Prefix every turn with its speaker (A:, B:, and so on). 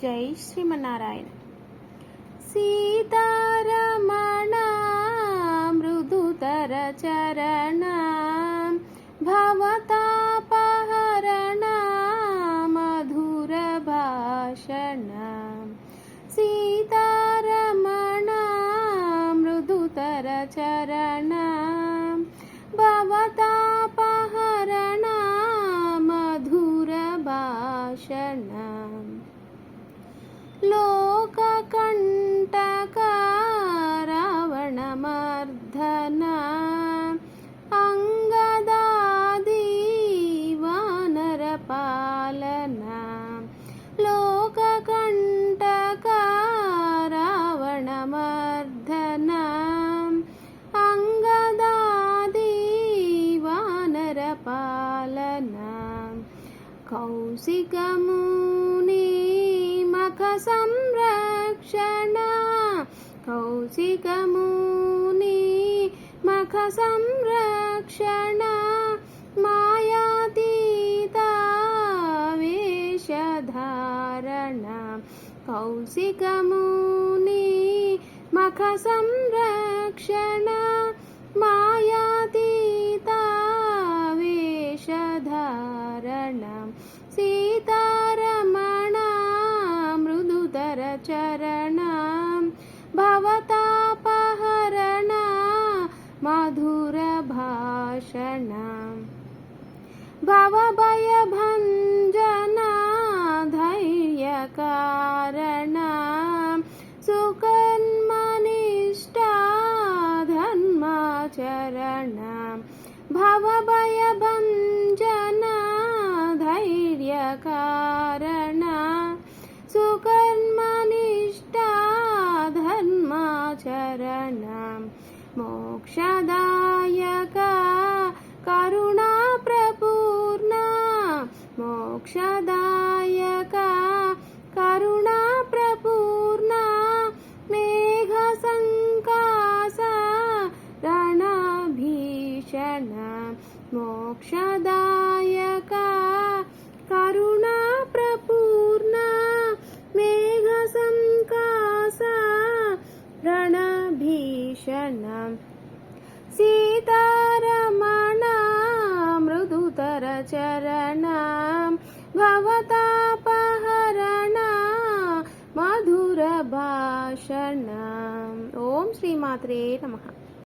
A: జై శ్రీమన్నారాయణ. సీతారమణ మృదుతర చరణ భవతాపహరణ మధుర భాషణ. సీతారమణ మృదుతర చరణ భవతాపహరణ మధుర భాషణ. లోకకంటక రావణమర్దన అంగదాది వానరపాలన. లోకకంటక రావణమర్దన అంగదాది వానరపాలన. కౌశికముని మఖ సంరక్షణ. కౌశికముని మఖ సంరక్షణ మాయాతీత వేషధారణ. కౌశికముని మఖ సంరక్షణ మాయాతీత వేషధారణ. సీతారమణ మృదుతర చరణ భవతాపహరణ మధుర భాషణ. భవభయభంజన ధైర్యకారణ సుకర్మనిష్టా ధర్మాచరణ. భవభయభంజన ధైర్యకారణ సుకర్మనిష్టా ధర్మాచరణ. మోక్షదాయక కరుణా ప్రపూర్ణ. మోక్షదాయక కరుణా ప్రపూర్ణ మేఘ సంకాస రణభీషణ. మోక్షదాయక కరుణా ప్రపూర్ణ మేఘ సంకాస రణభీషణ. సీతారమణ మృదుతర చరణ భవతాపహరణ మధుర భాషణ. ఓం శ్రీమాత్రే నమః.